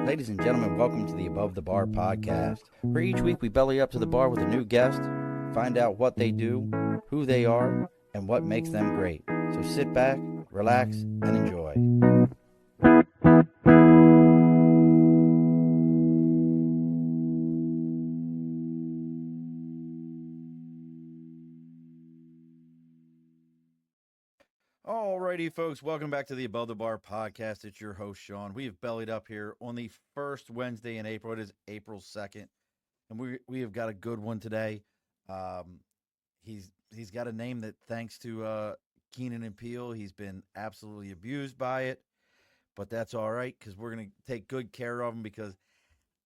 Ladies and gentlemen, welcome to the Above the Bar podcast, where each week we belly up to the bar with a new guest, find out what they do, who they are, and what makes them great. So sit back, relax, and enjoy. Alrighty, folks, welcome back to the Above the Bar podcast. It's your host, Sean. We have bellied up here on the first Wednesday in April. It is April 2nd, and we have got a good one today. He's got a name that, thanks to Keenan and Peele, he's been absolutely abused by it, but that's all right because we're going to take good care of him because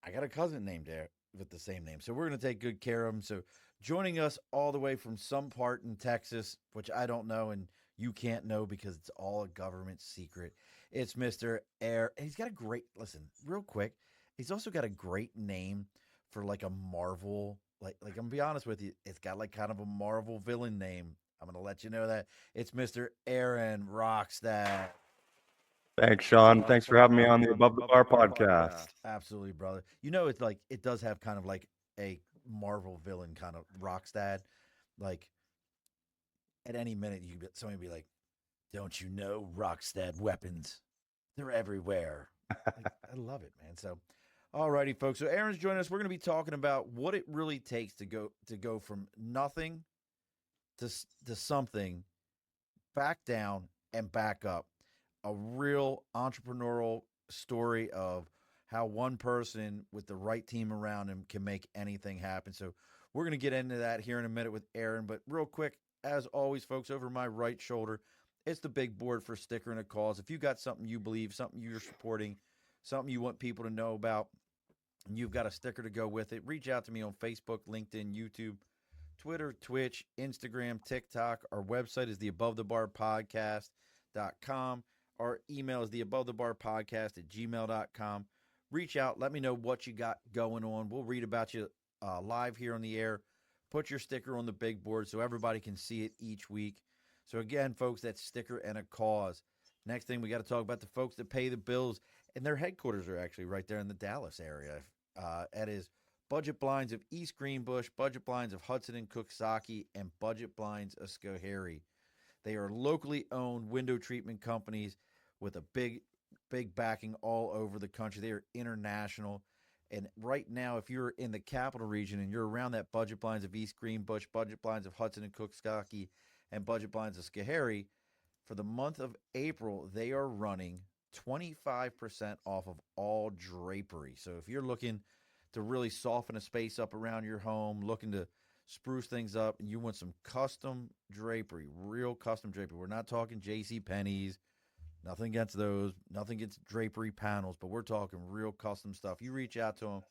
I got a cousin named there with the same name, so we're going to take good care of him. So joining us all the way from some part in Texas, which I don't know, and you can't know because it's all a government secret. It's Mr. Aaron. He's got a great, listen, real quick, he's also got a great name for like a Marvel, like I'm going to be honest with you, it's got like kind of a Marvel villain name. I'm going to let you know that. It's Mr. Aaron Rokstad. Thanks, Sean. Thanks for having me on the Above the Bar podcast. Absolutely, brother. You know, it's like, it does have kind of like a Marvel villain kind of Rokstad. Like, at any minute, somebody be like, don't you know Rokstad weapons? They're everywhere. I love it, man. So, alrighty, folks. So Aaron's joining us. We're going to be talking about what it really takes to go from nothing to something, back down and back up. A real entrepreneurial story of how one person with the right team around him can make anything happen. So we're going to get into that here in a minute with Aaron. But real quick, as always, folks, over my right shoulder, it's the big board for Sticker and a Cause. If you got something you believe, something you're supporting, something you want people to know about, and you've got a sticker to go with it, reach out to me on Facebook, LinkedIn, YouTube, Twitter, Twitch, Instagram, TikTok. Our website is theabovethebarpodcast.com. Our email is theabovethebarpodcast@gmail.com. Reach out. Let me know what you got going on. We'll read about you live here on the air. Put your sticker on the big board so everybody can see it each week. So again, folks, that's Sticker and a Cause. Next thing, we got to talk about the folks that pay the bills, and their headquarters are actually right there in the Dallas area. That is Budget Blinds of East Greenbush, Budget Blinds of Hudson and Coxsackie, and Budget Blinds of Schoharie. They are locally owned window treatment companies with a big backing all over the country. They are international. And right now, if you're in the capital region and you're around that Budget Blinds of East Greenbush, Budget Blinds of Hudson and Coxsackie, and Budget Blinds of Schoharie, for the month of April, they are running 25% off of all drapery. So if you're looking to really soften a space up around your home, looking to spruce things up, and you want some custom drapery, real custom drapery. We're not talking JCPenney's, nothing against those, nothing against drapery panels, but we're talking real custom stuff. You reach out to them,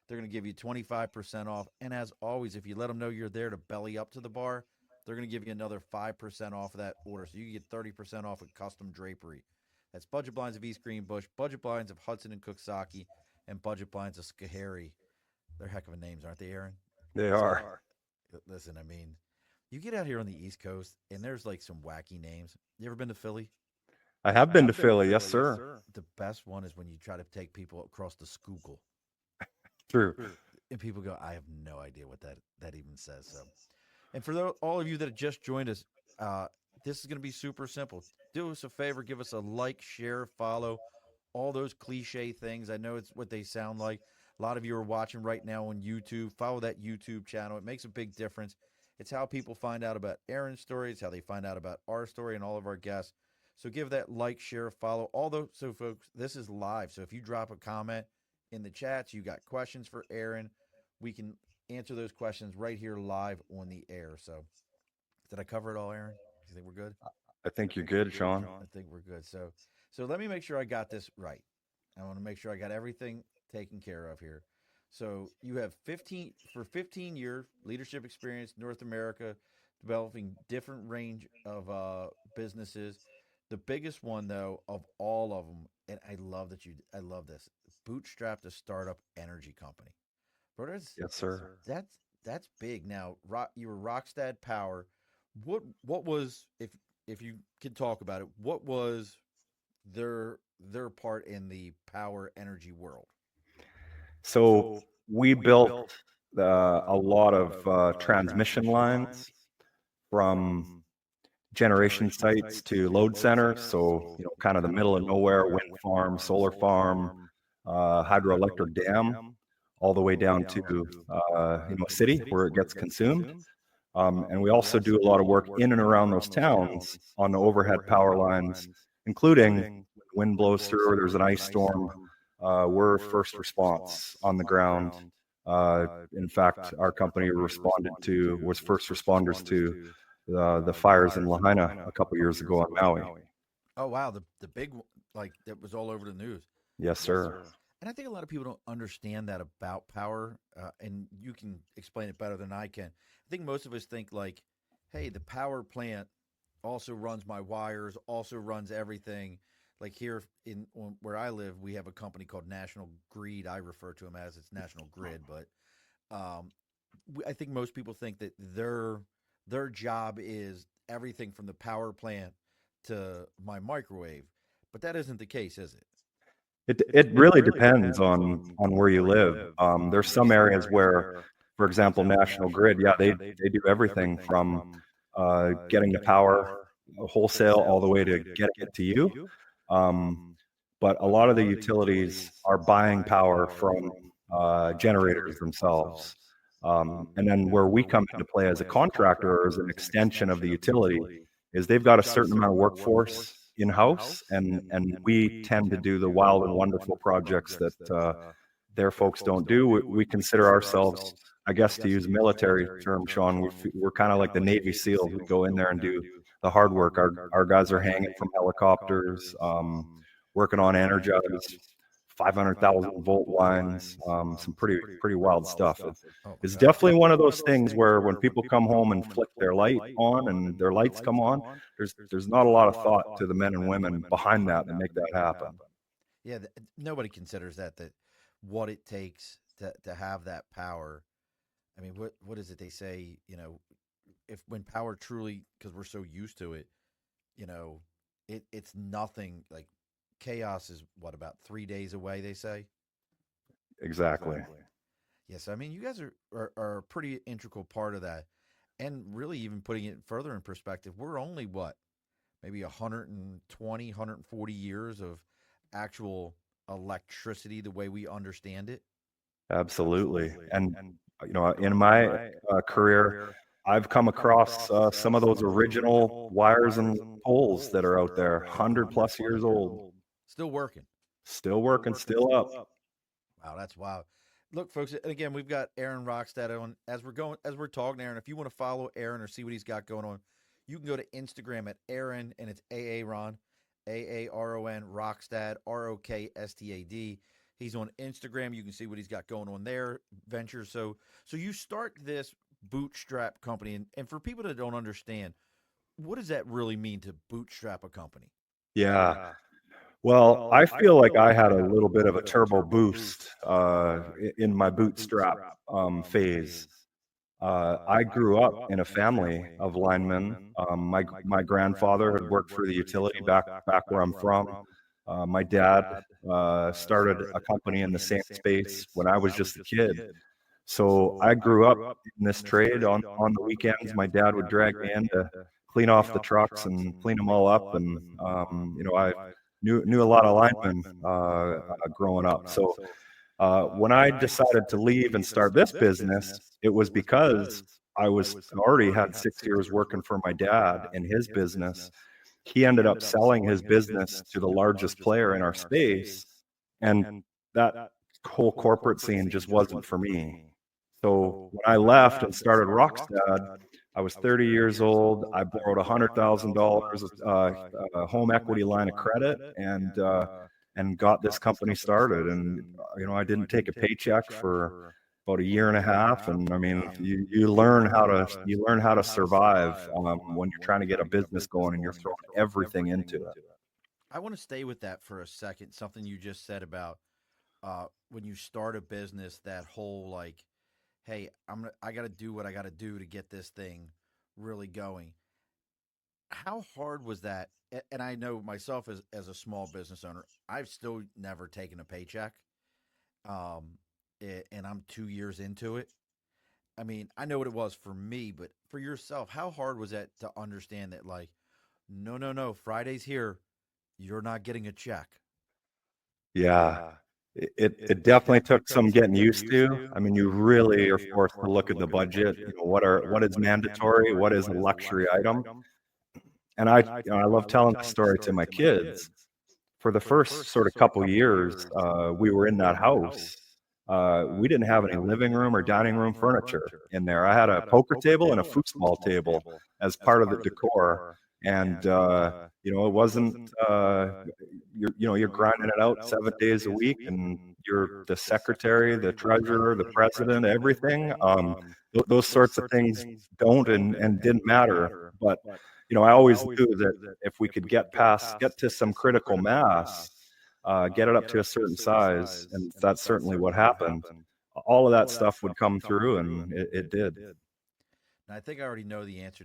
they're going to give you 25% off. And as always, if you let them know you're there to belly up to the bar, they're going to give you another 5% off of that order. So you get 30% off of custom drapery. That's Budget Blinds of East Greenbush, Budget Blinds of Hudson and Coxsackie, and Budget Blinds of Schoharie. They're heck of a names, aren't they, Aaron? They are. Listen, I mean, you get out here on the East Coast, and there's like some wacky names. You ever been to Philly? I have been to Philly, yes, sir. The best one is when you try to take people across the Schuylkill. True. And people go, I have no idea what that even says. So, and for all of you that have just joined us, this is going to be super simple. Do us a favor, give us a like, share, follow, all those cliche things. I know it's what they sound like. A lot of you are watching right now on YouTube. Follow that YouTube channel. It makes a big difference. It's how people find out about Aaron's story. It's how they find out about our story and all of our guests. So give that like, share, follow. So, folks, this is live. So if you drop a comment in the chats, you got questions for Aaron, we can answer those questions right here live on the air. So did I cover it all, Aaron? Do you think we're good? I think you're good, Sean. I think we're good. So let me make sure I got this right. I want to make sure I got everything taken care of here. So you have 15 year leadership experience, North America, developing different range of businesses. The biggest one, though, of all of them, and I love this, bootstrapped a startup energy company. Bro, Yes, sir. That's big. Now, you were Rokstad Power. What was, if you could talk about it, what was their part in the power energy world? So we built a lot of transmission lines from generation sites to load centers. So, kind of the middle of nowhere, wind farm, solar farm, hydroelectric dam, all the way down to, a city where it gets consumed. And we also do a lot of work in and around those towns on the overhead power lines, including when wind blows through or there's an ice storm. We're first response on the ground. In fact, our company was first responders to the fires in Lahaina a couple years ago on Maui. Oh wow, the big one, like that was all over the news. Yes, sir. And I think a lot of people don't understand that about power, and you can explain it better than I can. I think most of us think like, hey, the power plant also runs my wires, also runs everything. Like here where I live, we have a company called National Grid. I refer to them as it's National Grid, but um, I think most people think that their job is everything from the power plant to my microwave, but that isn't the case, is it? It really depends on where you live. There's some areas where, for example, National Grid, yeah, they do everything from getting the power wholesale all the way to getting it to you. Um, but a lot of the utilities are buying power from generators themselves. And then where we come into play as a contractor or as an extension of the utility is they've got a certain amount of workforce in-house, and we tend to do the wild and wonderful projects that their folks don't do. We consider ourselves, I guess, to use a military term, Sean, we're kind of like the Navy SEALs. We go in there and do the hard work. Our guys are hanging from helicopters, working on energized 500,000 volt lines, some pretty wild stuff. Oh my It's god. definitely one of those things where when people come home and flick their light on and their lights come on, there's not a lot of thought to the men and women behind that make that happen. Yeah, nobody considers that what it takes to have that power. I mean, what is it they say? If when power truly, because we're so used to it, you know, it's nothing. Like chaos is what about 3 days away? They say. Exactly. Yes, I mean you guys are a pretty integral part of that, and really even putting it further in perspective, we're only what maybe 120, 140 years of actual electricity the way we understand it. Absolutely. And, in my career, I've come across some of those original wires and poles that are out there, 100 plus years old, Still working. still working, still up. Wow, that's wild. Look, folks, and again, we've got Aaron Rokstad on as we're talking, Aaron. If you want to follow Aaron or see what he's got going on, you can go to Instagram at Aaron and it's Aaron, Aaron Rokstad, Rokstad. He's on Instagram. You can see what he's got going on there, ventures. So you start this bootstrap company, and for people that don't understand, what does that really mean to bootstrap a company? Yeah. Well, I feel like I had a little bit of a turbo boost in my bootstrap phase. I grew up in a family of linemen. My grandfather had worked for the utility back where I'm from. My dad started a company in the same space when I was just a kid. So I grew up in this trade. On the weekends, my dad would drag me in to clean off the trucks and clean them all up. And I knew a lot of linemen growing up. So when I decided to leave and start this business, it was because I was already had 6 years working for my dad in his business. He ended up selling his business to the largest player in our space, and that whole corporate scene just wasn't for me. So when I left and started Rokstad, I was 30 years old. I borrowed $100,000 a home equity line of credit, and got this company started. And I didn't take a paycheck for about a year and a half. And I mean, you learn how to survive when you're trying to get a business going and you're throwing everything into it. I want to stay with that for a second. Something you just said about when you start a business, that whole like, hey, I got to do what I got to do to get this thing really going. How hard was that? And I know myself as a small business owner, I've still never taken a paycheck. Um, and I'm 2 years into it. I mean, I know what it was for me, but for yourself, how hard was that to understand that, like, no, no, no, Friday's here. You're not getting a check. Yeah. It definitely took some getting used to. I mean, you really are forced to look at the budget. What is mandatory, what is a luxury item. And I love telling the story to my kids. For the first sort of couple years, we were in that house. We didn't have any living room or dining room furniture in there. I had a poker table and a foosball table as part of the decor. And, it wasn't, you're grinding it out 7 days a week, and you're the secretary, the treasurer, the president, everything. Those sorts of things don't and didn't matter. But, I always knew that if we could get to some critical mass, get it up to a certain size, and that's certainly what happened. All of that stuff would come through, and it did. And I think I already know the answer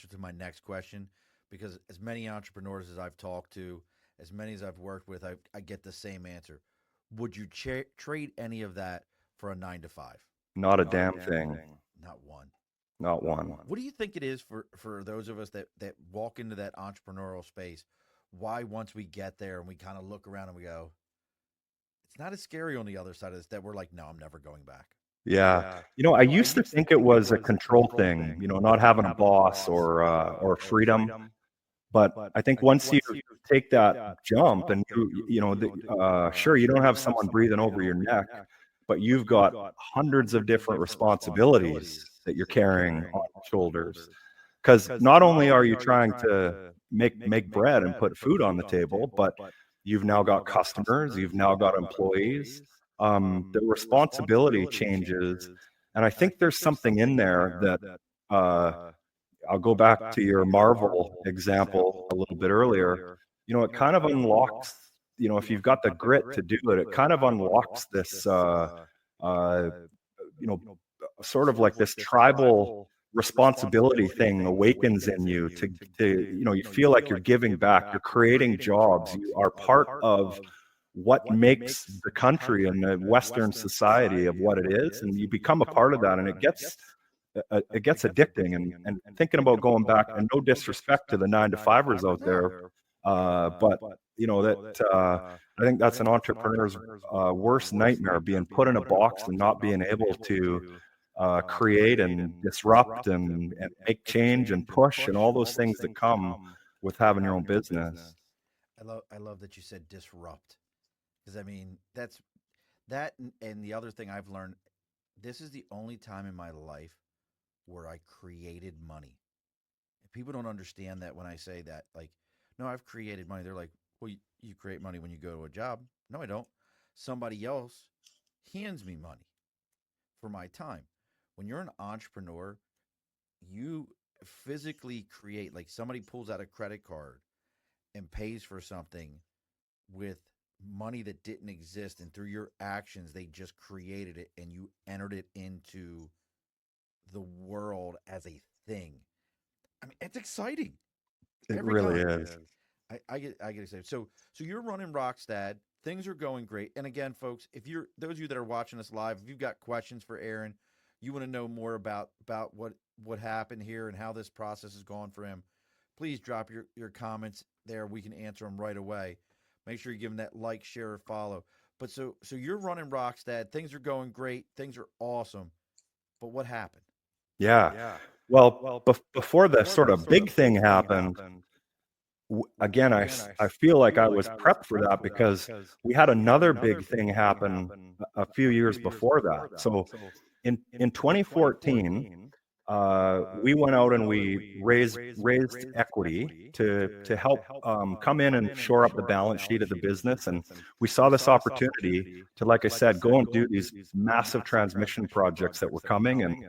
to my next question, because as many entrepreneurs as I've talked to, as many as I've worked with, I get the same answer. Would you trade any of that for a 9 to 5? Not a damn thing. Not one. Not one. What do you think it is for those of us that walk into that entrepreneurial space? Why, once we get there and we kind of look around and we go, it's not as scary on the other side of this, that we're like, no, I'm never going back. Yeah. I used to think it was a control thing, not having a boss or freedom. But I think once you take that jump and sure, you don't have someone breathing over your neck, but you've got hundreds of different responsibilities that you're carrying on your shoulders. Because not only are you trying to make bread and put food on the table, but you've now got customers, you've now got employees. The responsibility changes. And I think there's something in there that I'll go back to your Marvel example a little bit earlier. It kind of unlocks, if you've got the grit to do it, it kind of unlocks this, sort of like this tribal responsibility thing awakens in you to you feel like you're giving back, you're creating jobs, you are part of what makes the country and the Western society of what it is, and you become a part of that, and it gets addicting. And thinking about going back, and no disrespect to the 9 to 5ers out there, but I think that's an entrepreneur's worst nightmare, being put in a box and not being able to create and disrupt and make change and push and all those things that come with having your own business. I love that you said disrupt, because I mean that's that, and the other thing I've learned, this is the only time in my life where I created money. And people don't understand that when I say that, like, no, I've created money. They're like, well, you create money when you go to a job. No, I don't. Somebody else hands me money for my time. When you're an entrepreneur, you physically create, like somebody pulls out a credit card and pays for something with money that didn't exist, and through your actions they just created it and you entered it into the world as a thing. I mean, it's exciting. It really is. I get excited. So you're running Rokstad. Things are going great. And again, folks, if you're those of you that are watching us live, if you've got questions for Aaron, you want to know more about what happened here and how this process has gone for him, please drop your comments there. We can answer them right away. Make sure you give him that like, share, or follow. But so you're running Rokstad. Things are going great. Things are awesome. But what happened? Yeah. Well, before the sort of big thing happened, again, I feel like I was prepped for that, because we had another big thing happen a few years before that. So in 2014, we went out and we raised equity to help come in and shore up the balance sheet of the business. And we saw this opportunity to, like I said, go and do these massive transmission projects that were coming. And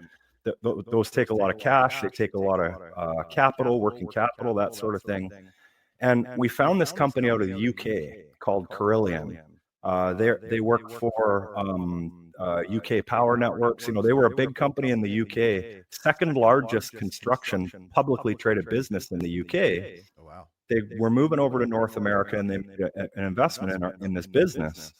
those take a lot of cash. They take a lot of capital, working capital, that sort of thing. And we found this company out of the UK called Carillion. They work for UK Power Networks. They were a big company in the UK, second largest construction publicly traded business in the UK. Oh, wow. They were moving over to North America, and they made an investment in this business.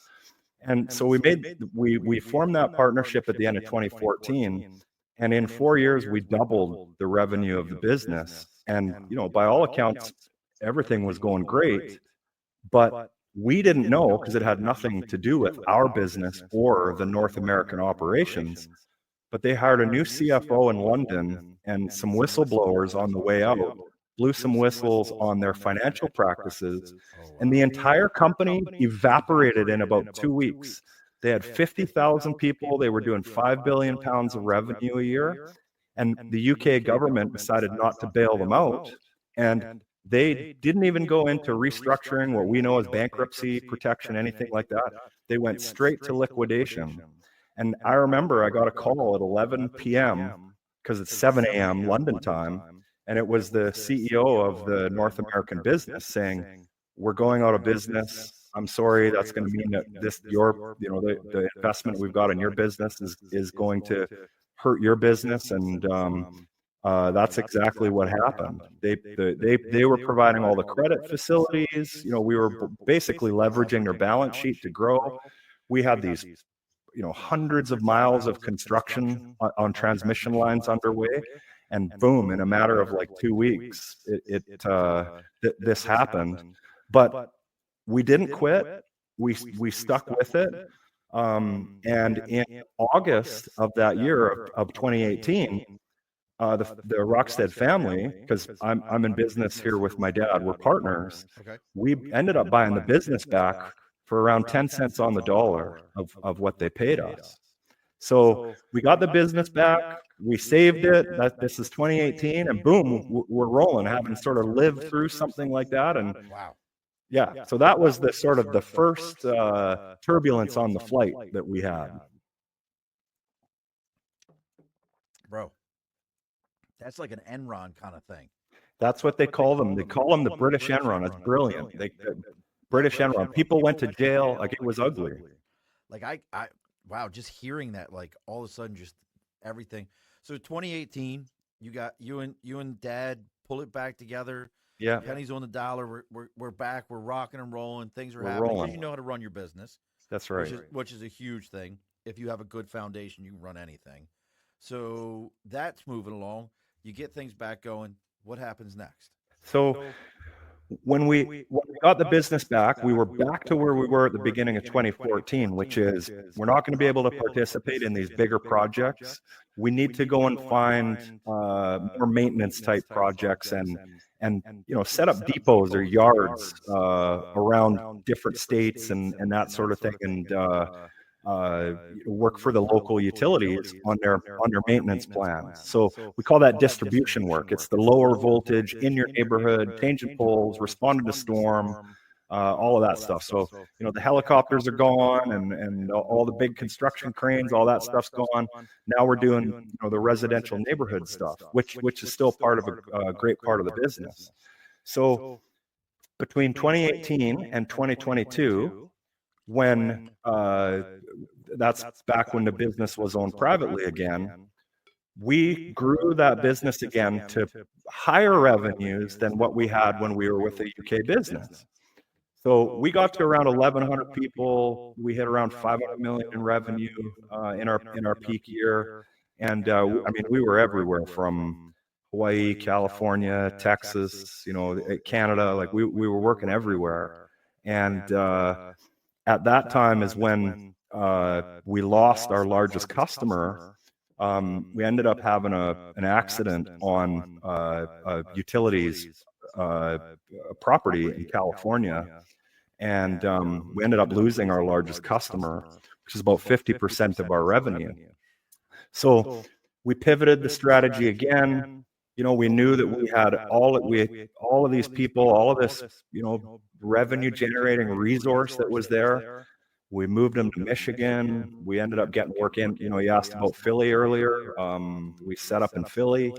And so we formed that partnership at the end of 2014. And in 4 years, we doubled the revenue of the business. And, by all accounts, everything was going great. But we didn't know, because it had nothing to do with our business or the North American operations. But they hired a new CFO in London, and some whistleblowers on the way out blew some whistles on their financial practices. And the entire company evaporated in about 2 weeks. They had 50,000 people. They were doing 5 billion pounds of revenue a year. And the UK government decided not to bail them out. And they didn't even go into restructuring, what we know as bankruptcy protection, anything like that. They went straight to liquidation. And I remember I got a call at 11 p.m. because it's 7 a.m. London time. And it was the CEO of the North American business saying, "We're going out of business. I'm sorry. That's going to mean that the investment we've got in your business is going to hurt your business." And that's exactly what happened. They were providing all the credit facilities. We were basically leveraging their balance sheet to grow. We had these hundreds of miles of construction on transmission lines underway, and boom, in a matter of like 2 weeks, this happened. But we didn't quit. We stuck with it. And in August of that year of 2018, the Rokstad family, because I'm in business here with my dad, we're partners. Okay. We ended up buying the business back for around 10 cents on the dollar of what they paid us. So we got the business back, we saved it. This is 2018, and boom, we're rolling, having sort of lived through something like that. And wow. Yeah, so that was the sort of the first turbulence on the flight that we had. Bro, that's like an Enron kind of thing. That's what they call them. They call them the British Enron. It's brilliant. British Enron. People went to jail. Like, it was ugly. Like wow, just hearing that, like all of a sudden, just everything. So 2018, you and Dad pull it back together. Yeah. Pennies on the dollar. We're back. We're rocking and rolling. Things are We're happening rolling. because you know how to run your business. That's right. Which is a huge thing. If you have a good foundation, you can run anything. So that's moving along. You get things back going. What happens next? So when we got the business back, we were back to where we were at the beginning of 2014, which is, we're not going to be able to participate in these bigger projects. We need to go and find more maintenance type projects and set up depots or yards around different states and that sort of thing, and work for the local utilities on their maintenance plans. So we call that distribution work. It's the lower voltage in your neighborhood, changing poles, responding to storm, all of that stuff. So the helicopters are gone, and all the big construction cranes, all that stuff's gone. Now we're doing the residential neighborhood stuff, which is still part of a great part of the business. So between 2018 and 2022, when that's back when the business was owned privately again, we grew that business again to higher revenues than what we had when we were with the UK business. So we got to around 1,100 people. We hit around 500 million in revenue in our peak year, and we were everywhere from Hawaii, California, Texas, Canada. Like, we were working everywhere, and at that time is when we lost our largest customer. We ended up having an accident on a utilities property in California, and we ended up losing our largest customer, which is about 50% of our revenue. So we pivoted the strategy again. We knew that we had all of these people, all of this, revenue generating resource that was there. We moved them to Michigan. We ended up getting work in. You asked about Philly earlier. We set up in Philly.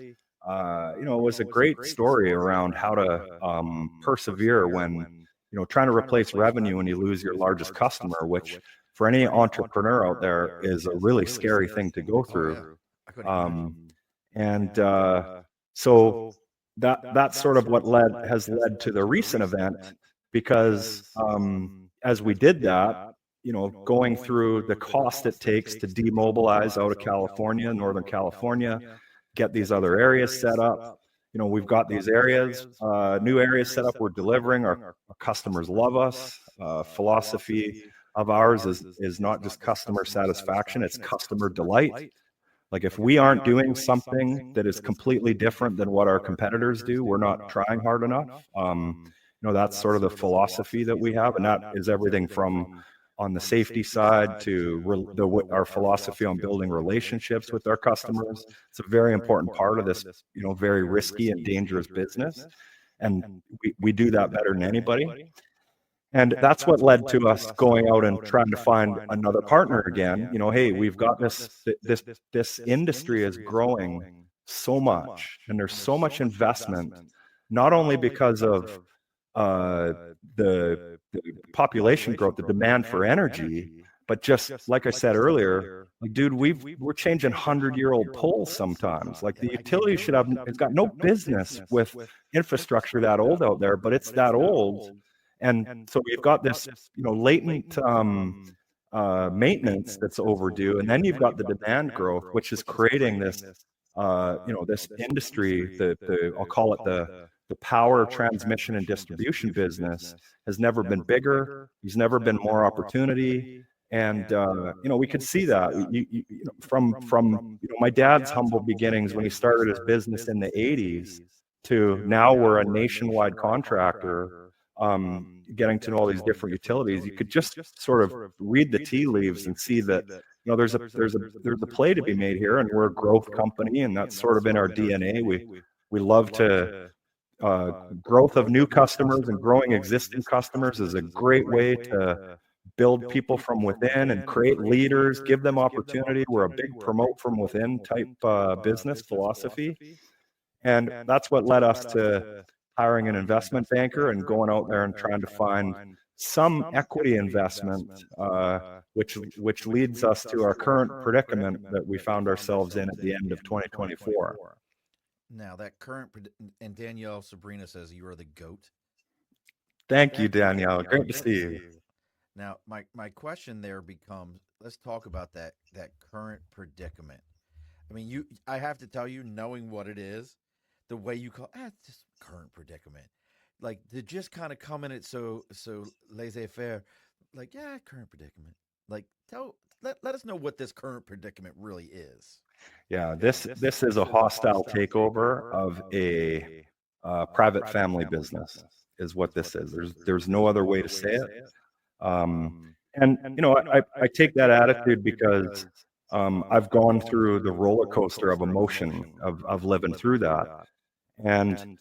It was a great story around how to persevere when, trying to replace revenue when you lose your largest customer, which for any entrepreneur out there is a really scary thing to go through. So that's sort of what has led to the recent event, because as we did that, going through the cost it takes to demobilize out of California, Northern California, get these other areas set up. We've got these areas, new areas set up. We're delivering. Our customers love us. Philosophy of ours is not just customer satisfaction, it's customer delight. Like if we aren't doing something that is completely different than what our competitors do, we're not trying hard enough. That's sort of the philosophy that we have, and that is everything from on the safety side to our philosophy on building relationships with our customers. It's a very important part of this, very risky and dangerous business, and we do that better than anybody. And that's what led to us going out and trying to find another partner again. Hey, we've got this industry is growing so much, and there's so much investment, not only because of the population growth, the demand for energy, but just like I said earlier, like, dude, we're changing 100-year-old poles sometimes. Like the utility it's got no business with infrastructure that old out there, but it's that old. And so we've got this, latent maintenance that's overdue, and then you've got the demand growth, which is creating this, this industry. I'll call it the power transmission and distribution business has never been bigger. There's never been more opportunity, and we could see that from my dad's humble beginnings when he started his business in the '80s to now we're a nationwide contractor. Getting to know all these different utilities, you could just sort of read the tea leaves and see that there's a play to be made here, and we're a growth company, and that's sort of in our DNA. We love to growth of new customers, and growing existing customers is a great way to build people from within and create leaders, give them opportunity. We're a big promote from within type business philosophy, and that's what led us to hiring an investment banker and going out there and trying to find some equity investment, which leads us to our current predicament that we found ourselves in at the end of 2024. Now, that current, and Danielle Sabrina says you are the GOAT. Thank you, Danielle. Great to see you. Now, my question there becomes, let's talk about that current predicament. I mean, I have to tell you, knowing what it is, the way you call it's just current predicament, like to just kind of come in it so laissez-faire, like current predicament. Like let us know what this current predicament really is. Yeah, this is a hostile takeover of a private family business, is what this is. There's no other way to say it. And I take that attitude because I've gone through the roller coaster of emotion of living through that. And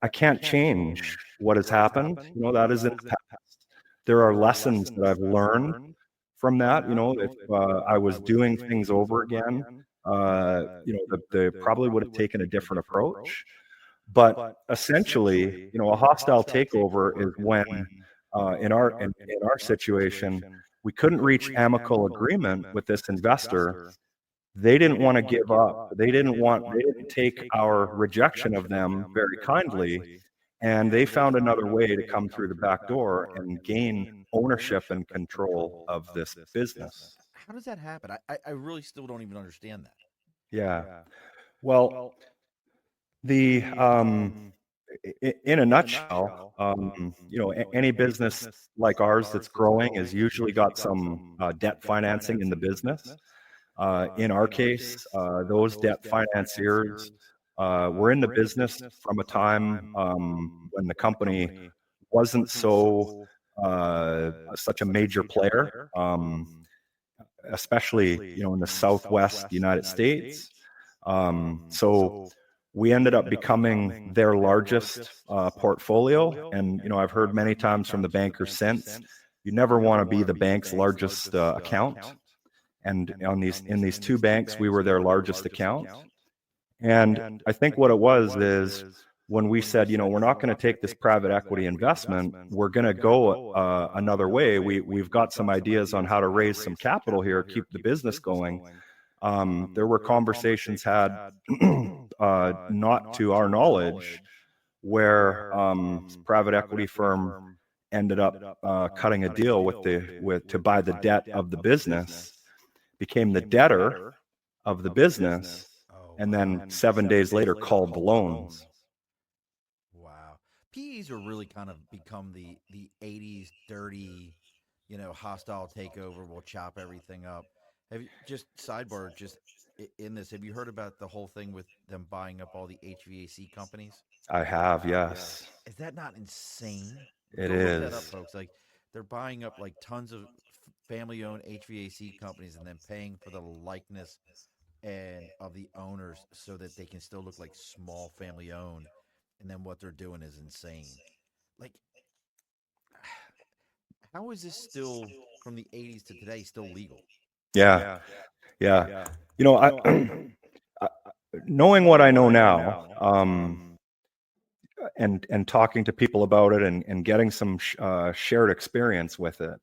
I can't change what has happened. That is in the past. There are lessons that I've learned from that. If I was doing things over again, they probably would have taken a different approach. But essentially, a hostile takeover is when, in our situation, we couldn't reach amicable agreement with this investor. They didn't want to give up. They didn't take our rejection of them very kindly, and they found another way to come through the back door and gain ownership and control of this business. How does that happen? I really still don't even understand that. Yeah. Well, in a nutshell, any business like ours that's growing has usually got some debt financing in the business. In our case, those debt financiers were in the business from a time when the company wasn't such a major player, especially in the Southwest United States. So we ended up becoming their largest portfolio, and I've heard many times from the bankers since, you never want to be the bank's largest account. And in these two banks, we were their largest account. And I think what it was is when we said, we're not going to take this private equity investment, we're going to go another way. We've got some ideas on how to raise some capital here, keep the business going. There were conversations had, not to our knowledge, where private equity firm ended up cutting a deal with to buy the debt of the business, became the debtor of the business, Oh, and wow. then 7 days later called the loans. Wow. PEs are really kind of become the 80s dirty, hostile takeover. We'll chop everything up. Have you just sidebar just in this? Have you heard about the whole thing with them buying up all the HVAC companies? I have, yes. Is that not insane? It Go look that up, is. folks. Like they're buying up like tons of family-owned HVAC companies and then paying for the likeness and of the owners so that they can still look like small family-owned. And then what they're doing is insane. Like, how is this still from the 80s to today still legal? Yeah, yeah. You know, I knowing what I know now, and talking to people about it and getting some shared experience with it.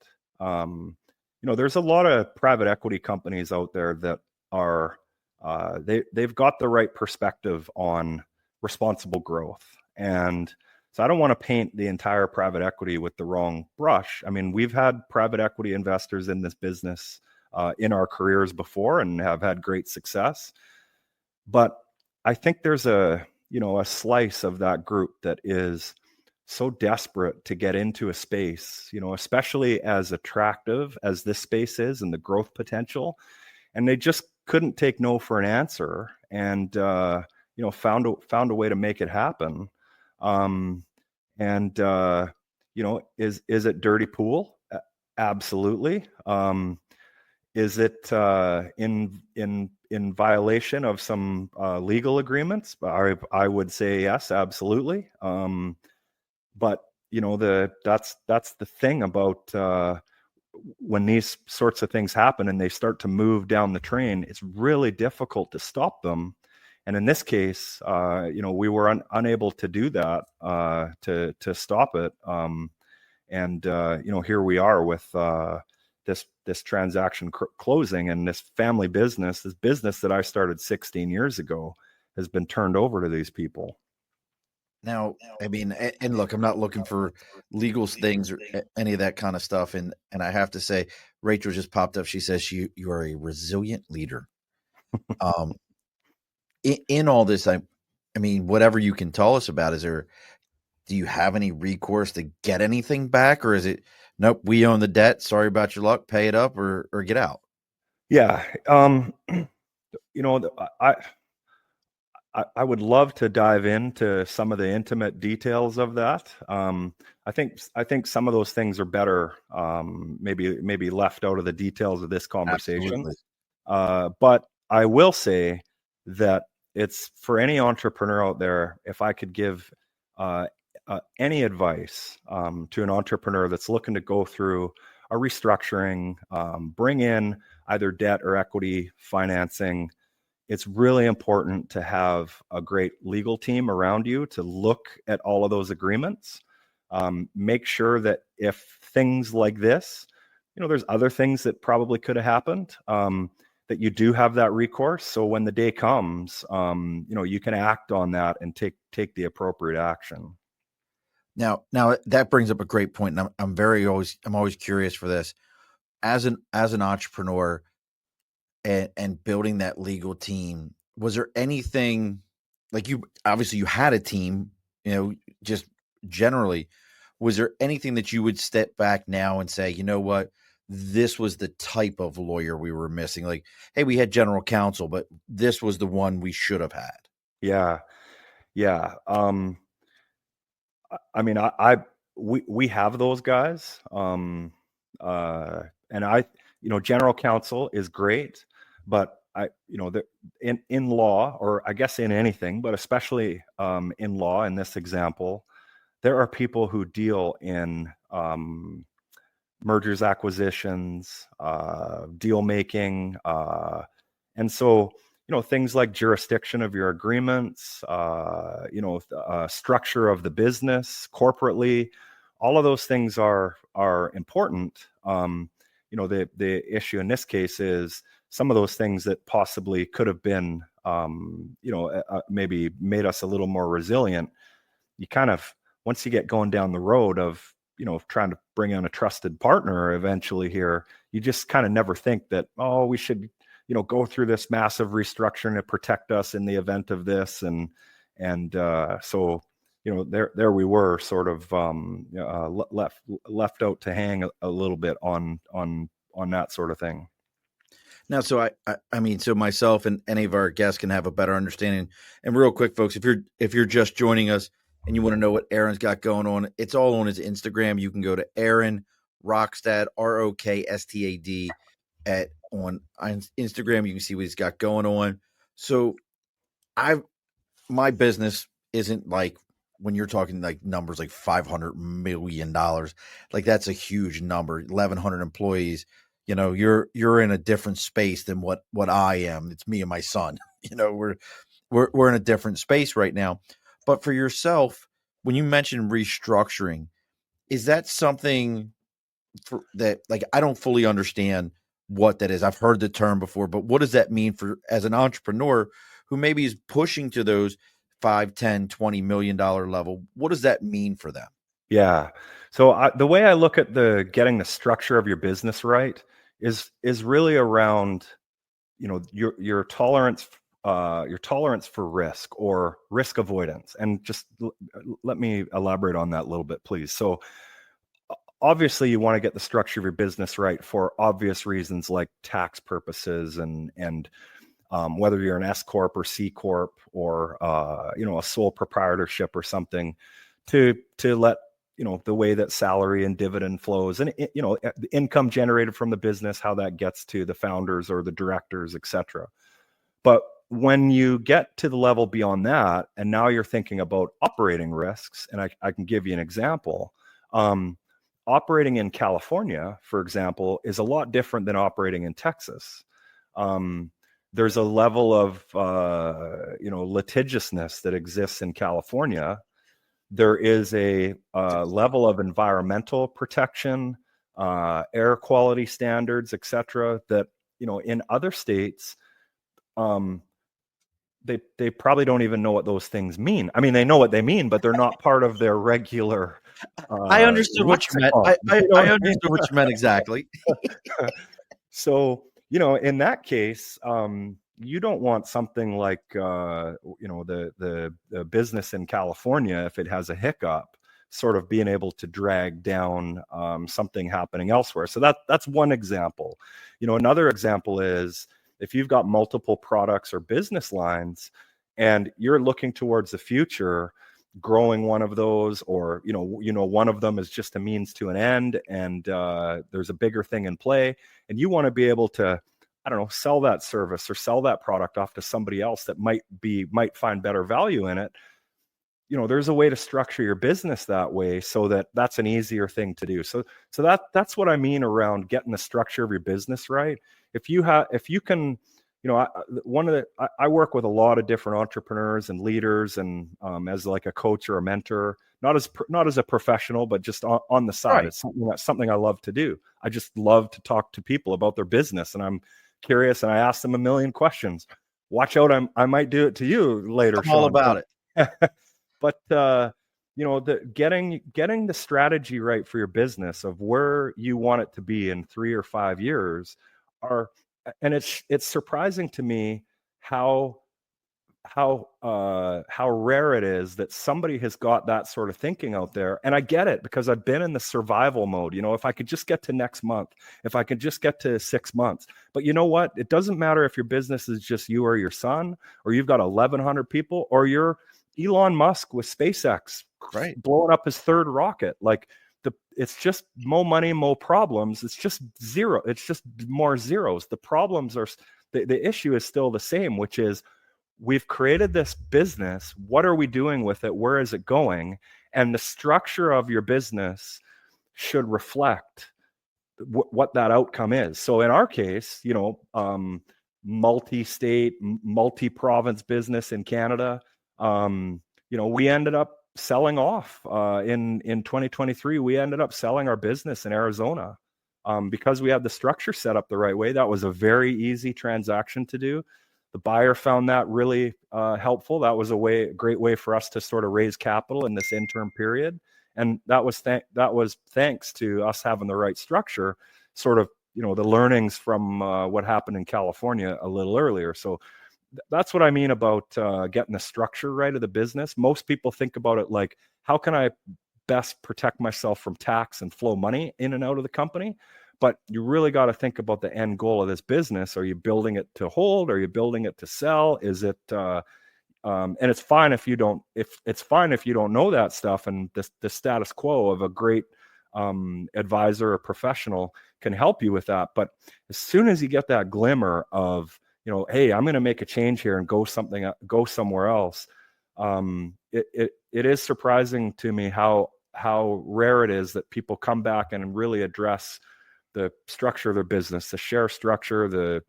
There's a lot of private equity companies out there that are they've got the right perspective on responsible growth. And so I don't want to paint the entire private equity with the wrong brush. I mean, we've had private equity investors in this business in our careers before and have had great success. But I think there's a slice of that group that is so desperate to get into a space, especially as attractive as this space is and the growth potential. And they just couldn't take no for an answer, and found a way to make it happen. Is it dirty pool? Absolutely. Is it in violation of some legal agreements? I would say yes, absolutely. But that's the thing about when these sorts of things happen and they start to move down the train. It's really difficult to stop them. And in this case, we were unable to do that to stop it. Here we are with this transaction closing, and this family business, this business that I started 16 years ago, has been turned over to these people. Now, I mean, and look, I'm not looking for legal things or any of that kind of stuff. And I have to say, Rachel just popped up. She says you are a resilient leader. In all this, I mean, whatever you can tell us about, do you have any recourse to get anything back, or is it nope, we own the debt, sorry about your luck, pay it up or get out? Yeah. I would love to dive into some of the intimate details of that. I think some of those things are better maybe left out of the details of this conversation. But I will say that it's for any entrepreneur out there, if I could give any advice to an entrepreneur that's looking to go through a restructuring, bring in either debt or equity financing, it's really important to have a great legal team around you to look at all of those agreements. Make sure that if things like this, there's other things that probably could have happened, that you do have that recourse. So when the day comes, you can act on that and take the appropriate action. Now that brings up a great point, and I'm always curious for this. As an entrepreneur and building that legal team, was there anything like you had a team, just generally, was there anything that you would step back now and say, you know what, this was the type of lawyer we were missing? Like, hey, we had general counsel, but this was the one we should have had. Yeah. I mean, we have those guys, and general counsel is great, but in law, or I guess in anything, but especially in law, in this example, there are people who deal in mergers, acquisitions, deal making, and so things like jurisdiction of your agreements, structure of the business corporately, all of those things are important. The issue in this case is some of those things that possibly could have been, maybe made us a little more resilient. You kind of, once you get going down the road of, trying to bring on a trusted partner eventually here, you just kind of never think that, oh, we should, go through this massive restructuring to protect us in the event of this. So, there we were sort of left out to hang a little bit on that sort of thing. Now, so I mean, so myself and any of our guests can have a better understanding. And real quick, folks, if you're just joining us and you want to know what Aaron's got going on, it's all on his Instagram. You can go to Aaron Rokstad, Rokstad, on Instagram. You can see what he's got going on. So my business isn't like, when you're talking like numbers like $500 million, like that's a huge number, 1,100 employees. You're in a different space than what I am. It's me and my son. We're in a different space right now. But for yourself, when you mentioned restructuring, is that something that, like, I don't fully understand what that is? I've heard the term before, but what does that mean for as an entrepreneur who maybe is pushing to those 5, 10, $20 million level? What does that mean for them? Yeah. So the way I look at getting the structure of your business right is really around, your tolerance for risk or risk avoidance. And just let me elaborate on that a little bit, please. So obviously you want to get the structure of your business right for obvious reasons like tax purposes and whether you're an S corp or C corp or a sole proprietorship or something, to let the way that salary and dividend flows and the income generated from the business, how that gets to the founders or the directors, etc. But when you get to the level beyond that, and now you're thinking about operating risks, and I can give you an example. Operating in California, for example, is a lot different than operating in Texas. There's a level of litigiousness that exists in California. There is a level of environmental protection, air quality standards, etc. that in other states, they probably don't even know what those things mean. I mean, they know what they mean, but they're not part of their regular. I understood what you meant. I understood what you meant exactly. So, in that case, you don't want something like, the business in California, if it has a hiccup, sort of being able to drag down something happening elsewhere. So that's one example. Another example is if you've got multiple products or business lines and you're looking towards the future, growing one of those, or one of them is just a means to an end, and there's a bigger thing in play, and you want to be able to, I don't know, sell that service or sell that product off to somebody else that might find better value in it. There's a way to structure your business that way so that that's an easier thing to do. So that's what I mean around getting the structure of your business right. If you can, I work with a lot of different entrepreneurs and leaders, and as like a coach or a mentor, not as a professional, but just on the side. Right. It's something I love to do. I just love to talk to people about their business, and I'm curious, and I ask them a million questions. Watch out, I might do it to you later. I'm all about it. But getting the strategy right for your business of where you want it to be in 3 or 5 years and it's surprising to me how rare it is that somebody has got that sort of thinking out there. And I get it, because I've been in the survival mode. If I could just get to next month, if I could just get to 6 months. But you know what? It doesn't matter if your business is just you or your son, or you've got 1,100 people, or you're Elon Musk with SpaceX, right, blowing up his third rocket. Like, it's just more money, more problems. It's just zero. It's just more zeros. The problems are, the issue is still the same, which is, we've created this business. What are we doing with it? Where is it going? And the structure of your business should reflect what that outcome is. So in our case, multi-state, multi-province business in Canada, we ended up selling off in 2023. We ended up selling our business in Arizona because we had the structure set up the right way. That was a very easy transaction to do. The buyer found that really helpful. That was a great way for us to sort of raise capital in this interim period. And that was thanks to us having the right structure, sort of, the learnings from what happened in California a little earlier. So that's what I mean about getting the structure right of the business. Most people think about it like, how can I best protect myself from tax and flow money in and out of the company? But you really got to think about the end goal of this business. Are you building it to hold? Are you building it to sell? Is it and it's fine if you don't know that stuff, and the status quo of a great advisor or professional can help you with that. But as soon as you get that glimmer of, hey, I'm going to make a change here and go somewhere else, it is surprising to me how rare it is that people come back and really address the structure of their business, the share structure, the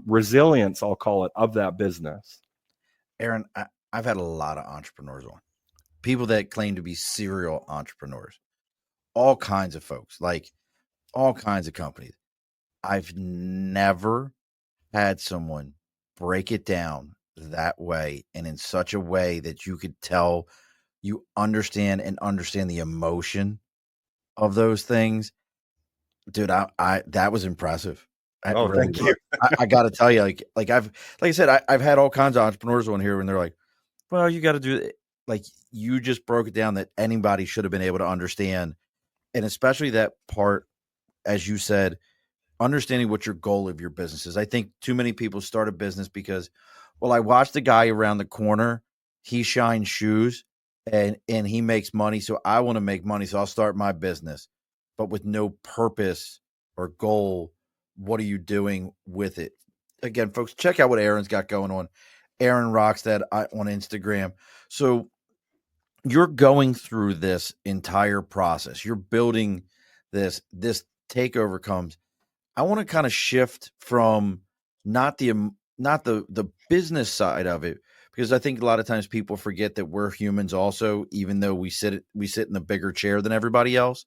resilience, I'll call it, of that business. Aaron, I've had a lot of entrepreneurs on, people that claim to be serial entrepreneurs, all kinds of folks, like all kinds of companies. I've never had someone break it down that way and in such a way that you could tell you understand the emotion of those things. Dude, I that was impressive. Thank you. I got to tell you, like I said, I've had all kinds of entrepreneurs on here, and they're like, well, you got to do it. Like, you just broke it down that anybody should have been able to understand. And especially that part, as you said, understanding what your goal of your business is. I think too many people start a business because, well, I watched the guy around the corner, he shines shoes and he makes money. So I want to make money. So I'll start my business, but with no purpose or goal. What are you doing with it? Again, folks, check out what Aaron's got going on. Aaron Rokstad on Instagram. So you're going through this entire process. You're building this takeover comes. I want to kind of shift from not the business side of it, because I think a lot of times people forget that we're humans also, even though we sit in a bigger chair than everybody else.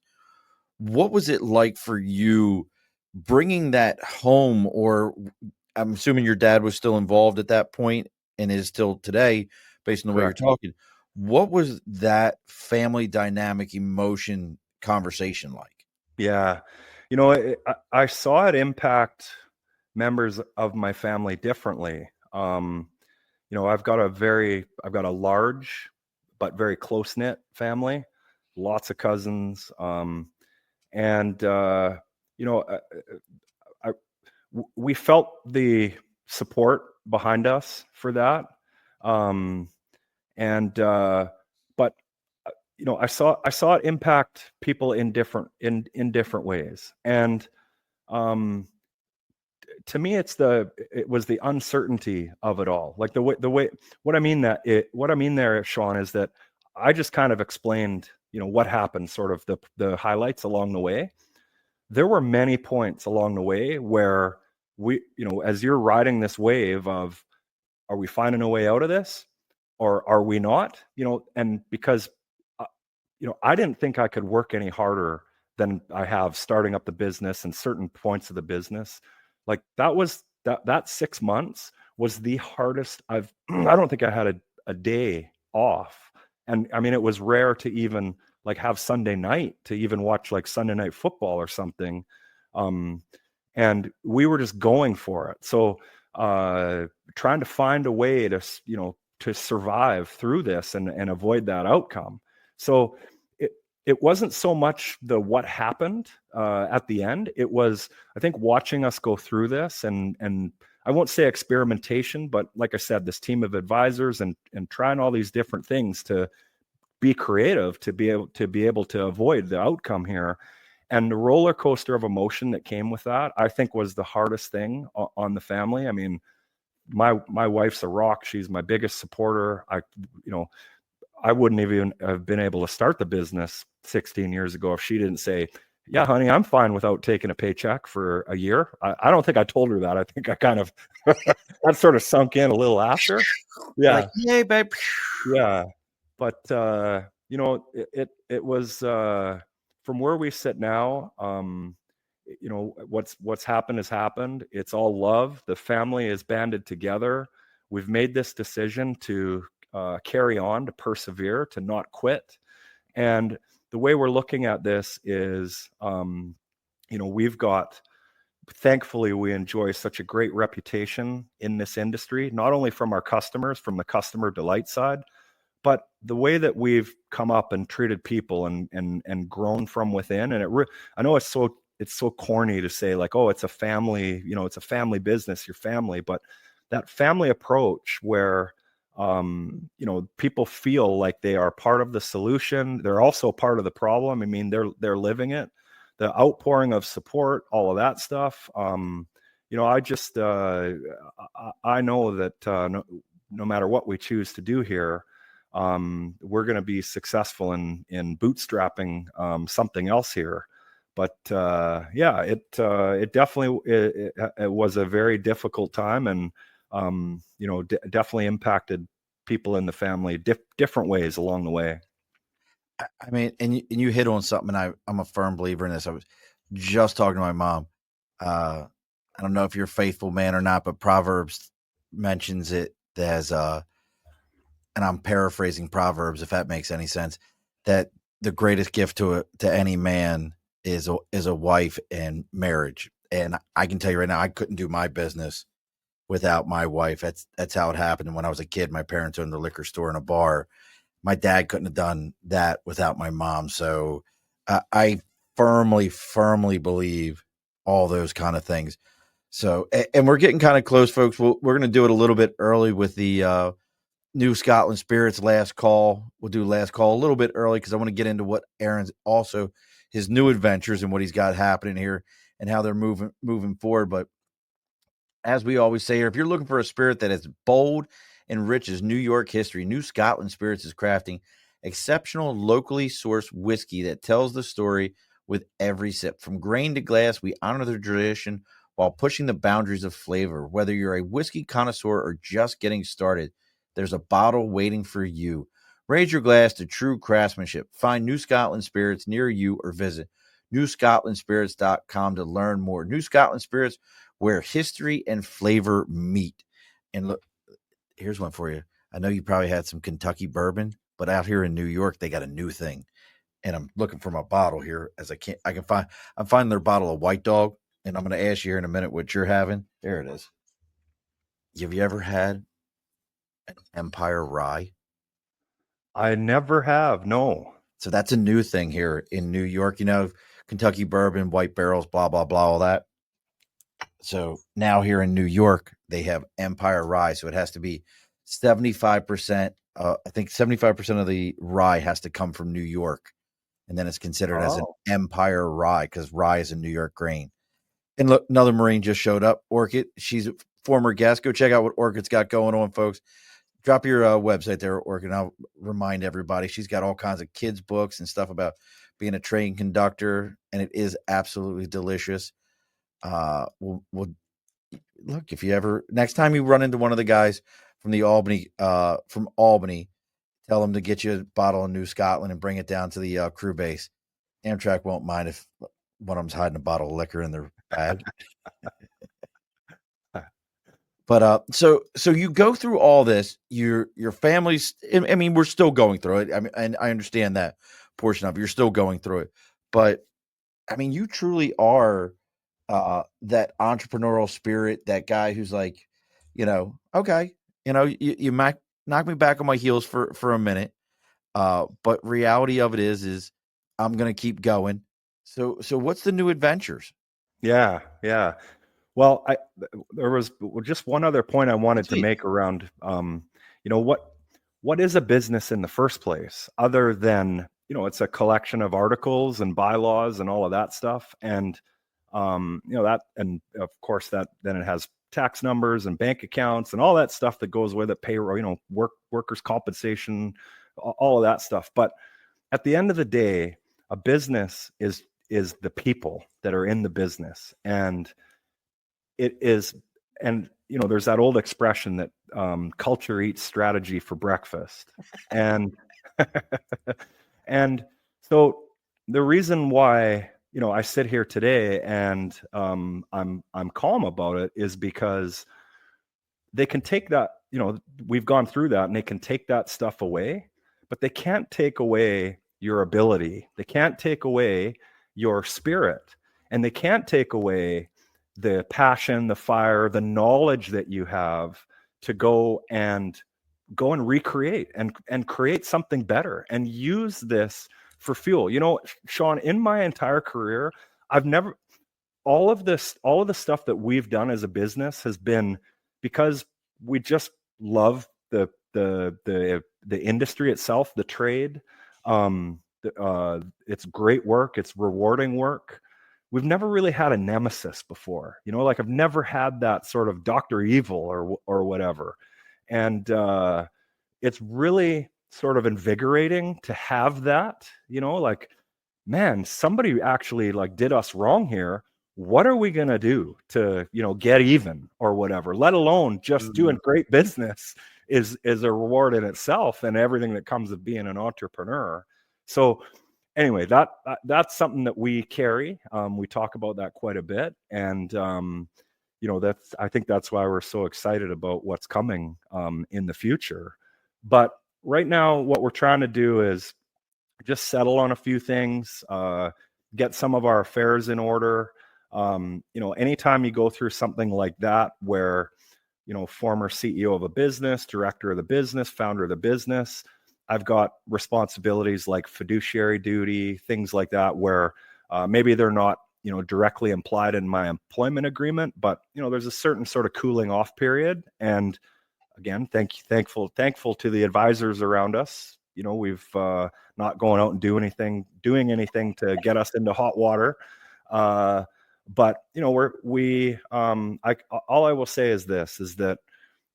What was it like for you bringing that home? Or I'm assuming your dad was still involved at that point and is still today, based on the Correct. way you're talking. What was that family dynamic, emotion, conversation like? Yeah. I saw it impact members of my family differently. I've got a large but very close-knit family, lots of cousins. And we felt the support behind us for that. But I saw it impact people in different ways. And to me, it was the uncertainty of it all. Like the way what I mean there, Sean, is that I just kind of explained, what happened, sort of the highlights along the way. There were many points along the way where we, as you're riding this wave of, are we finding a way out of this or are we not? And because, I didn't think I could work any harder than I have starting up the business and certain points of the business. Like that 6 months was the hardest I don't think I had a day off. And I mean, it was rare to even like have Sunday night to even watch like Sunday night football or something. And we were just going for it. So trying to find a way to survive through this and avoid that outcome. So it wasn't so much what happened at the end. It was, I think, watching us go through this and I won't say experimentation, but like I said, this team of advisors and trying all these different things to be creative, to be able to avoid the outcome here. And the roller coaster of emotion that came with that, I think, was the hardest thing on the family. I mean, my wife's a rock. She's my biggest supporter. I wouldn't even have been able to start the business 16 years ago if she didn't say, yeah, honey, I'm fine without taking a paycheck for a year. I don't think I told her that. I think I kind of, that sort of sunk in a little after. Yeah. Like, yay, babe. Yeah. But, it was, from where we sit now, what's happened has happened. It's all love. The family is banded together. We've made this decision to carry on, to persevere, to not quit. And the way we're looking at this is, we've got, thankfully, we enjoy such a great reputation in this industry, not only from our customers, from the customer delight side, but the way that we've come up and treated people and grown from within. And I know it's so corny to say, like, oh, it's a family, it's a family business, your family, but that family approach where people feel like they are part of the solution, they're also part of the problem. I mean, they're living it, the outpouring of support, all of that stuff. I just I know that no matter what we choose to do here, we're going to be successful in bootstrapping something else here. But it definitely it was a very difficult time, and definitely impacted people in the family different ways along the way. I mean, and you hit on something, and I'm a firm believer in this. I was just talking to my mom. I don't know if you're a faithful man or not, but Proverbs mentions it as and I'm paraphrasing Proverbs, if that makes any sense, that the greatest gift to any man is a wife and marriage. And I can tell you right now, I couldn't do my business without my wife. That's how it happened. And when I was a kid, my parents owned a liquor store and a bar. My dad couldn't have done that without my mom. So I firmly believe all those kind of things. So, and we're getting kind of close, folks. We're going to do it a little bit early with the New Scotland Spirits last call. We'll do last call a little bit early because I want to get into what Aaron's also his new adventures and what he's got happening here and how they're moving forward. But as we always say here, if you're looking for a spirit that is bold and rich as New York history, New Scotland Spirits is crafting exceptional locally sourced whiskey that tells the story with every sip. From grain to glass, we honor the tradition while pushing the boundaries of flavor. Whether you're a whiskey connoisseur or just getting started, there's a bottle waiting for you. Raise your glass to true craftsmanship. Find New Scotland Spirits near you or visit newscotlandspirits.com to learn more. New Scotland Spirits, where history and flavor meet. And look, here's one for you. I know you probably had some Kentucky bourbon, but out here in New York, they got a new thing. And I'm looking for my bottle here as I'm finding their bottle of White Dog, and I'm going to ask you here in a minute what you're having. There it is. Have you ever had an Empire Rye? I never have, no. So that's a new thing here in New York. Kentucky bourbon, white barrels, blah, blah, blah, all that. So now here in New York, they have Empire Rye. So it has to be 75%. I think 75% of the rye has to come from New York. And then it's considered as an Empire Rye because rye is a New York grain. And look, another Marine just showed up, Orchid. She's a former guest. Go check out what Orchid's got going on, folks. Drop your website there, Orchid. I'll remind everybody. She's got all kinds of kids' books and stuff about being a train conductor, and it is absolutely delicious. We'll look, if you ever next time you run into one of the guys from Albany, tell them to get you a bottle of New Scotland and bring it down to the crew base. Amtrak won't mind if one of them's hiding a bottle of liquor in their bag. But so you go through all this. Your family's. I mean, we're still going through it. I mean, and I understand that portion of it. You're still going through it, but I mean, you truly are that entrepreneurial spirit. That guy who's like, okay, you might knock me back on my heels for a minute, but reality of it is I'm gonna keep going. So what's the new adventures? Yeah. Well, there was just one other point I wanted to make around, what is a business in the first place, other than, it's a collection of articles and bylaws and all of that stuff. And, that, and of course that, then it has tax numbers and bank accounts and all that stuff that goes with it, payroll, workers' compensation, all of that stuff. But at the end of the day, a business is the people that are in the business. And it is, and there's that old expression that culture eats strategy for breakfast. And and so the reason why I sit here today and I'm calm about it is because they can take that we've gone through that, and they can take that stuff away, but they can't take away your ability. They can't take away your spirit, and they can't take away the passion, the fire, the knowledge that you have to go and recreate and create something better and use this for fuel. Sean, in my entire career, I've never, all of the stuff that we've done as a business has been because we just love the industry itself, the trade. It's great work. It's rewarding work. We've never really had a nemesis before, like I've never had that sort of Dr. Evil or whatever. And it's really sort of invigorating to have that, like, man, somebody actually like did us wrong here. What are we going to do to, get even or whatever, let alone just doing great business is a reward in itself, and everything that comes with being an entrepreneur. So anyway, that's something that we carry. We talk about that quite a bit. And, I think that's why we're so excited about what's coming in the future. But right now, what we're trying to do is just settle on a few things, get some of our affairs in order. Anytime you go through something like that, where, former CEO of a business, director of the business, founder of the business, I've got responsibilities like fiduciary duty, things like that, where maybe they're not, directly implied in my employment agreement, but, there's a certain sort of cooling off period. And again, thankful to the advisors around us. We've not going out and doing anything to get us into hot water. But all I will say is that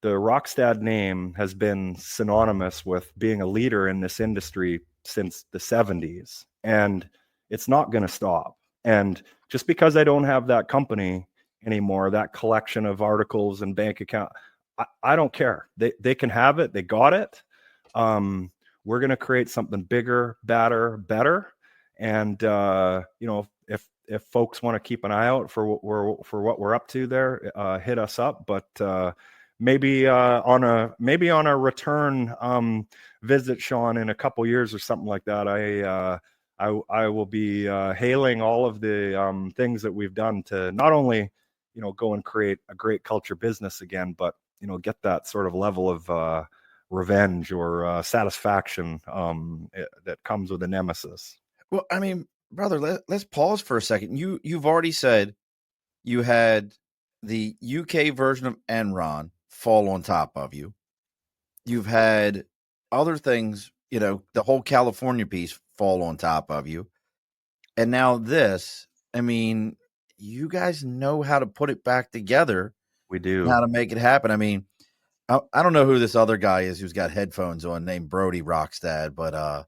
the Rokstad name has been synonymous with being a leader in this industry since the 70s, and it's not going to stop. And just because I don't have that company anymore, that collection of articles and bank account, I don't care. They can have it. They got it. We're going to create something bigger, better. And, if folks want to keep an eye out for what we're up to there, hit us up. But maybe on a return visit, Sean, in a couple years or something like that, I will be hailing all of the things that we've done to not only, go and create a great culture business again, but, get that sort of level of revenge or satisfaction that comes with a nemesis. Well, I mean, brother, let's pause for a second. You've already said you had the UK version of Enron fall on top of you. You've had other things, the whole California piece fall on top of you. And now this, I mean, you guys know how to put it back together. We do. How to make it happen. I mean, I don't know who this other guy is who's got headphones on named Brody Rokstad, but I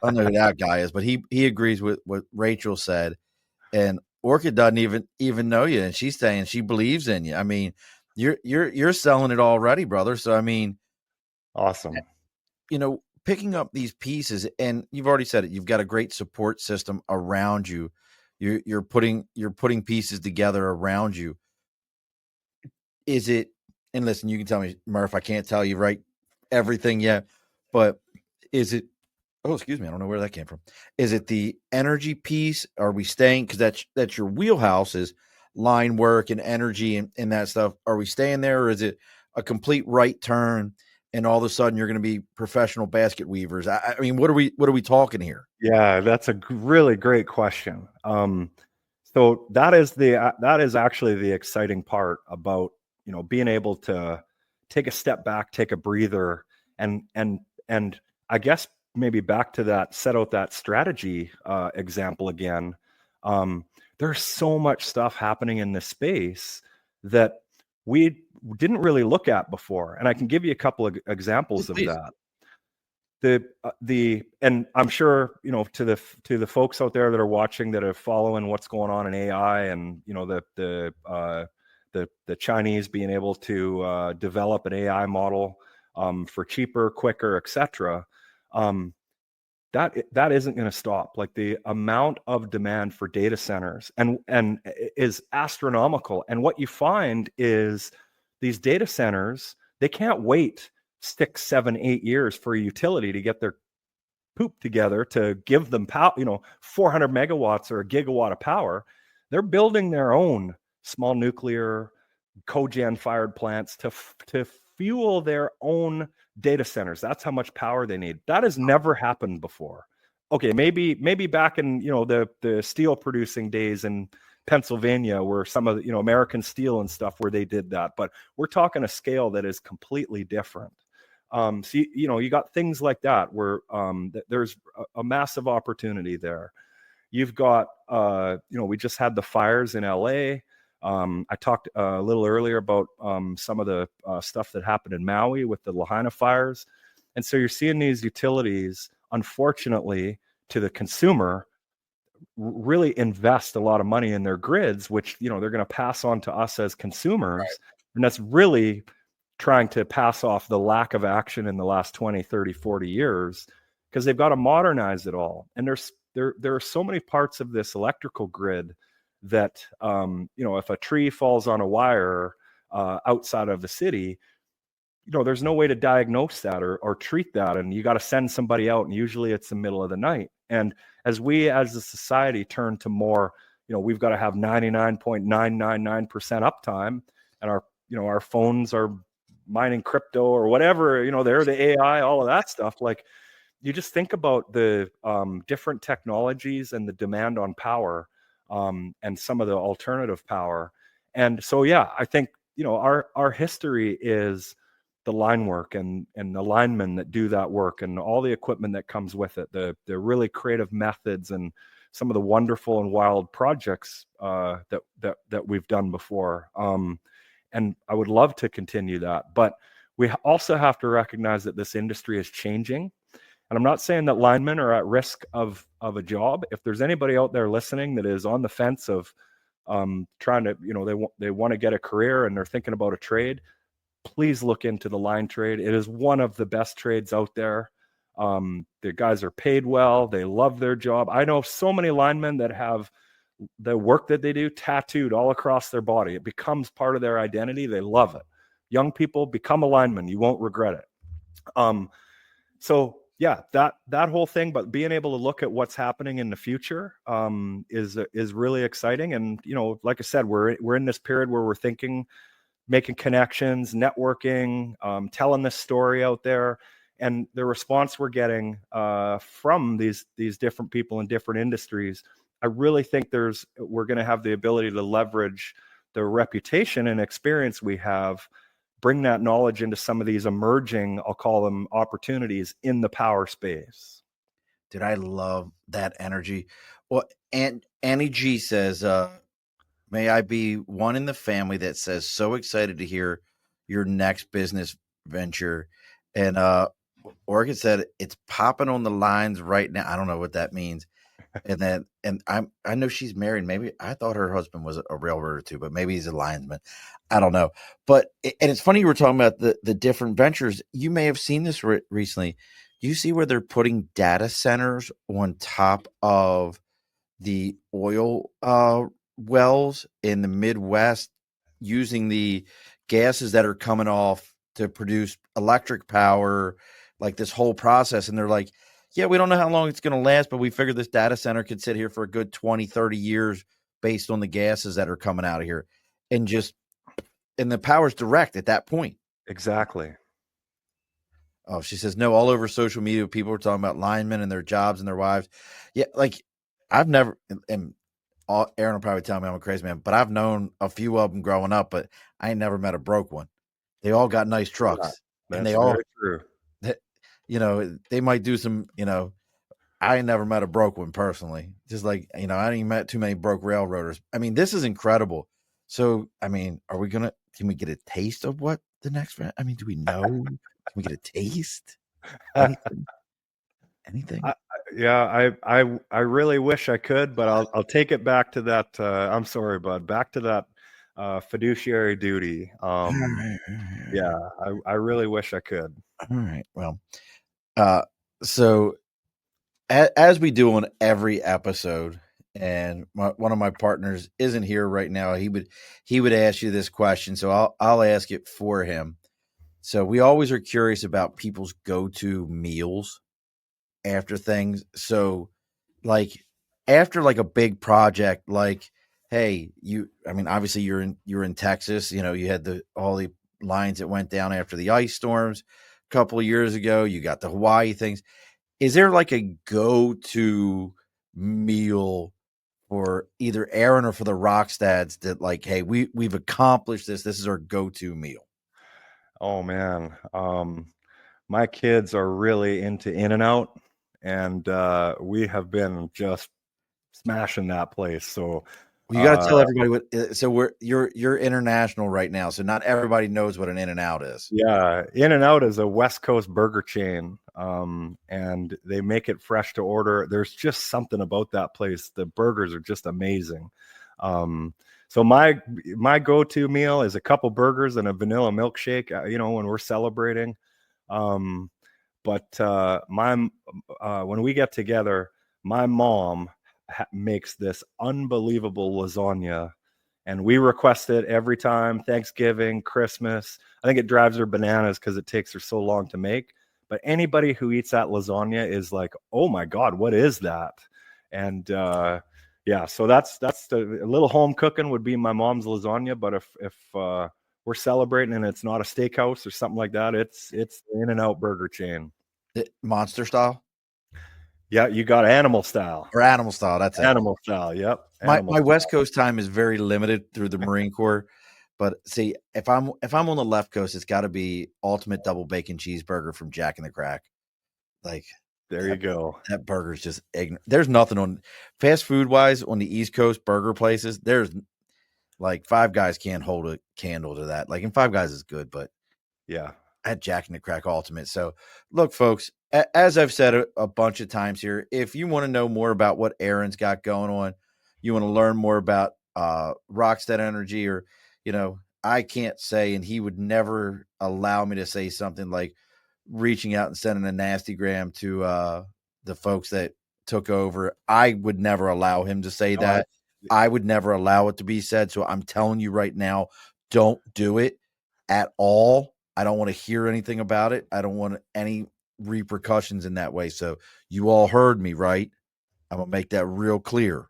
don't know who that guy is, but he agrees with what Rachel said. And Orchid doesn't even know you, and she's saying she believes in you. I mean, you're selling it already, brother. So I mean, awesome. Picking up these pieces, and you've already said it. You've got a great support system around you. You're putting pieces together around you. Is it? And listen, you can tell me, Murph. I can't tell you everything yet, but is it? Oh, excuse me. I don't know where that came from. Is it the energy piece? Are we staying? Because that's your wheelhouse is line work and energy and that stuff. Are we staying there, or is it a complete right turn and all of a sudden you're going to be professional basket weavers? I mean, what are we talking here? Yeah, that's a really great question. So that is actually the exciting part about, being able to take a step back, take a breather, and I guess maybe back to that, set out that strategy example again. There's so much stuff happening in this space that we didn't really look at before, and I can give you a couple of examples of that. And I'm sure, to the folks out there that are watching, that are following what's going on in AI, and the Chinese being able to develop an AI model for cheaper, quicker, etc. That isn't going to stop. Like, the amount of demand for data centers and is astronomical. And what you find is these data centers, They can't wait 6, 7, 8 years for a utility to get their poop together to give them power, 400 megawatts or a gigawatt of power. They're building their own small nuclear cogen fired plants to fuel their own data centers. That's how much power they need. That has never happened before. Okay, maybe back in the steel producing days in Pennsylvania, where some of the American Steel and stuff, where they did that, but we're talking a scale that is completely different. So you got things like that where there's a massive opportunity there. You've got we just had the fires in LA. I talked a little earlier about some of the stuff that happened in Maui with the Lahaina fires. And so you're seeing these utilities, unfortunately, to the consumer, really invest a lot of money in their grids, which, they're going to pass on to us as consumers. Right. And that's really trying to pass off the lack of action in the last 20, 30, 40 years, because they've got to modernize it all. And there are so many parts of this electrical grid that, if a tree falls on a wire outside of the city, there's no way to diagnose that or treat that. And you got to send somebody out. And usually it's the middle of the night. And as we, as a society, turn to more, we've got to have 99.999% uptime, and our phones are mining crypto or whatever, they're the AI, all of that stuff. Like, you just think about the different technologies and the demand on power, and some of the alternative power. And so, yeah, I think, our history is the line work and the linemen that do that work and all the equipment that comes with it, the really creative methods and some of the wonderful and wild projects that we've done before. And I would love to continue that. But we also have to recognize that this industry is changing. And I'm not saying that linemen are at risk of a job. If there's anybody out there listening that is on the fence of trying to, they want to get a career and they're thinking about a trade, please look into the line trade. It is one of the best trades out there. The guys are paid well. They love their job. I know so many linemen that have the work that they do tattooed all across their body. It becomes part of their identity. They love it. Young people, become a lineman. You won't regret it. So yeah, that whole thing, but being able to look at what's happening in the future is really exciting. And like I said, we're in this period where we're thinking, making connections, networking, telling this story out there. And the response we're getting from these different people in different industries, I really think we're going to have the ability to leverage the reputation and experience we have, bring that knowledge into some of these emerging, I'll call them, opportunities in the power space. Dude, I love that energy. Well, and Annie G says, may I be one in the family that says, so excited to hear your next business venture. And Oregon said, it's popping on the lines right now. I don't know what that means. And I know she's married. Maybe I thought her husband was a railroader too, but maybe he's a linesman. I don't know. But and it's funny you were talking about the different ventures. You may have seen this recently. Do you see where they're putting data centers on top of the oil wells in the Midwest, using the gases that are coming off to produce electric power, like this whole process? And they're like, yeah, we don't know how long it's going to last, but we figured this data center could sit here for a good 20, 30 years based on the gases that are coming out of here. And the power's direct at that point. Exactly. Oh, she says, no, all over social media, people are talking about linemen and their jobs and their wives. Yeah, like I've never, and Aaron will probably tell me I'm a crazy man, but I've known a few of them growing up, but I ain't never met a broke one. They all got nice trucks. Yeah, and they all, true. They might do some, I ain't never met a broke one personally. Just like, I ain't even met too many broke railroaders. I mean, this is incredible. So, I mean, can we get a taste of what the next, do we know? Can we get a taste? Anything? I really wish I could, but I'll take it back to that. I'm sorry, bud. Back to that fiduciary duty. Yeah, I really wish I could. All right. Well, so as we do on every episode, and one of my partners isn't here right now, he would ask you this question, so I'll ask it for him. So we always are curious about people's go-to meals after things. So like after like a big project, like, hey, obviously you're in Texas, you had all the lines that went down after the ice storms a couple of years ago. You got the Hawaii things. Is there like a go-to meal for either Aaron or for the Rockstads that like, hey, we've accomplished this. This is our go-to meal? Oh man. My kids are really into In-N-Out, and we have been just smashing that place. So Well, you got to tell everybody what. So you're international right now, so not everybody knows what an In-N-Out is. yeah, In-N-Out is a West Coast burger chain, and they make it fresh to order. There's just something about that place. The burgers are just amazing. So my go-to meal is a couple burgers and a vanilla milkshake. When we're celebrating. Um, but when we get together, my mom makes this unbelievable lasagna, and we request it every time, Thanksgiving, Christmas. I think it drives her bananas because it takes her so long to make. But anybody who eats that lasagna is like, "Oh my God, what is that?" And yeah, so that's a little home cooking would be my mom's lasagna. But if we're celebrating and it's not a steakhouse or something like that, it's the In-N-Out burger chain. Monster style Yeah, you got animal style. or animal style? That's it. Animal style, yep. My Animal style. West Coast time is very limited through the Marine Corps, but see, if I'm on the left coast, it's got to be ultimate double bacon cheeseburger from Jack in the Crack. Like There you go. that burger is just ignorant. There's nothing on fast food wise on the East Coast burger places. There's like Five Guys can't hold a candle to that. Like, and Five Guys is good, but Yeah. at Jack in the Crack Ultimate. So, look, folks, as I've said a bunch of times here, if you want to know more about what Aaron's got going on, you want to learn more about Rokstad Energy, or, I can't say, and he would never allow me to say something like reaching out and sending a nasty gram to the folks that took over. I would never allow him to say that. I would never allow it to be said. So I'm telling you right now, don't do it at all. I don't want to hear anything about it. I don't want any repercussions in that way. So you all heard me, right? I'm going to make that real clear.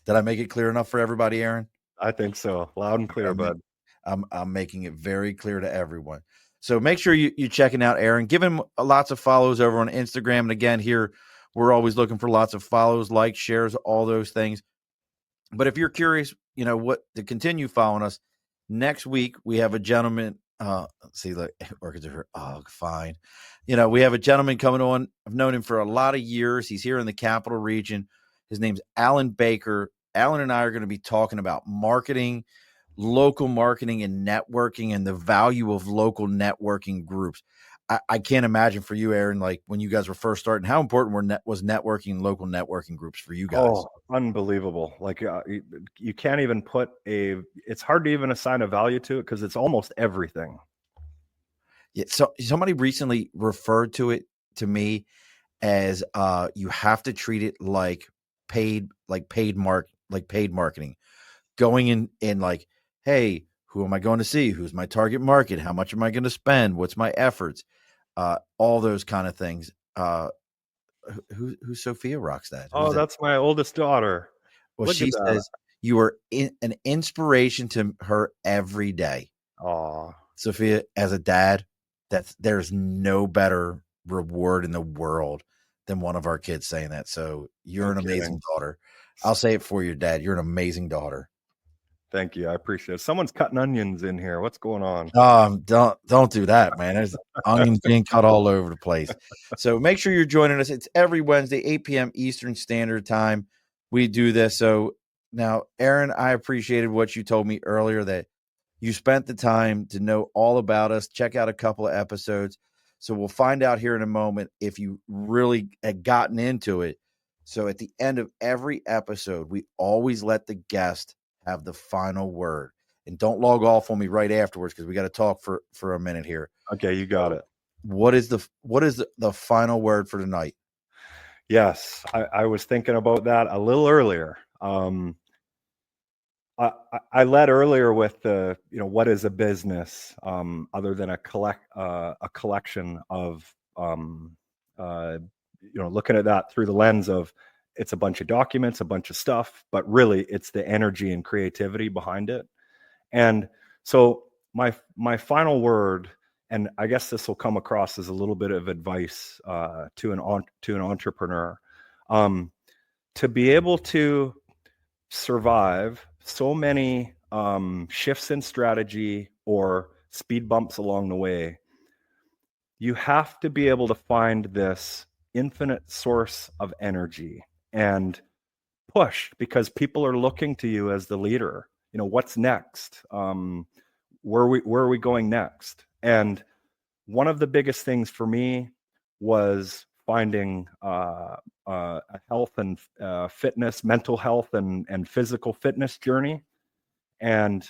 Did I make it clear enough for everybody, Aaron? I think so. Loud and clear, bud. I'm making it very clear to everyone. So make sure you're checking out Aaron. Give him lots of follows over on Instagram. And again, here, we're always looking for lots of follows, likes, shares, all those things. But if you're curious, what to continue following us, next week we have a gentleman. See, look, orchids are here. Oh, fine. We have a gentleman coming on. I've known him for a lot of years. He's here in the Capital Region. His name's Alan Baker. Alan and I are going to be talking about marketing, local marketing and networking, and the value of local networking groups. I can't imagine for you, Aaron, like when you guys were first starting, how important was networking, local networking groups for you guys? Oh, unbelievable. Like you can't even it's hard to even assign a value to it because it's almost everything. Yeah. So somebody recently referred to it to me as you have to treat it like paid marketing. Going in like, hey, who am I going to see? Who's my target market? How much am I going to spend? What's my efforts? All those kind of things. Who's Sophia Rokstad? Oh, that's my oldest daughter. Well, she says you are an inspiration to her every day. Oh, Sophia, as a dad, there's no better reward in the world than one of our kids saying that. So you're an amazing daughter. I'll say it for your dad. You're an amazing daughter. Thank you. I appreciate it. Someone's cutting onions in here. What's going on? Don't do that, man. There's onions being cut all over the place. So make sure you're joining us. It's every Wednesday, 8 p.m. Eastern Standard Time. We do this. So now, Aaron, I appreciated what you told me earlier, that you spent the time to know all about us. Check out a couple of episodes. So we'll find out here in a moment if you really had gotten into it. So at the end of every episode, we always let the guest have the final word. And don't log off on me right afterwards because we got to talk for a minute here. Okay, you got it. What is the final word for tonight? Yes, I was thinking about that a little earlier. I led earlier with the, what is a business, other than a collection of, looking at that through the lens of it's a bunch of documents, a bunch of stuff, but really it's the energy and creativity behind it. And so my final word, and I guess this will come across as a little bit of advice to an entrepreneur, to be able to survive so many shifts in strategy or speed bumps along the way, you have to be able to find this infinite source of energy and push, because people are looking to you as the leader. What's next? Where are we going next? And one of the biggest things for me was finding a health and fitness, mental health and physical fitness journey. And,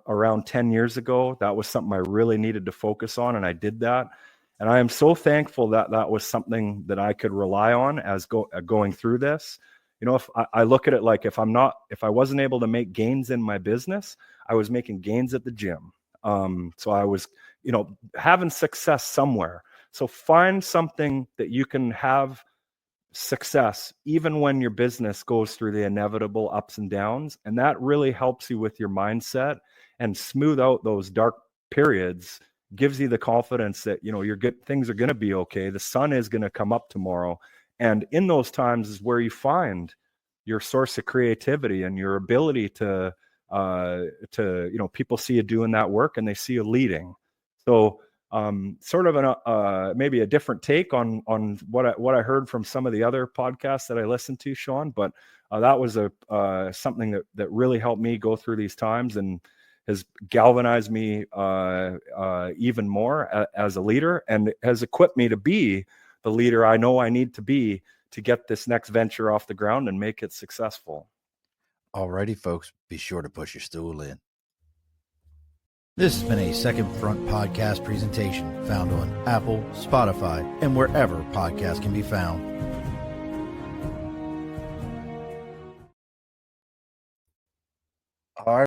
around 10 years ago, that was something I really needed to focus on. And I did that. And I am so thankful that that was something that I could rely on as going through this. If I look at it like, if I wasn't able to make gains in my business, I was making gains at the gym. So I was, having success somewhere. So find something that you can have success even when your business goes through the inevitable ups and downs. And that really helps you with your mindset and smooth out those dark periods, gives you the confidence that, you're good, things are going to be okay. The sun is going to come up tomorrow. And in those times is where you find your source of creativity and your ability to people see you doing that work and they see you leading. So sort of maybe a different take on what I heard from some of the other podcasts that I listened to, Sean, but that was something that really helped me go through these times and has galvanized me even more as a leader, and has equipped me to be the leader I know I need to be to get this next venture off the ground and make it successful. Alrighty, folks, be sure to push your stool in. This has been a Second Front podcast presentation found on Apple, Spotify, and wherever podcasts can be found.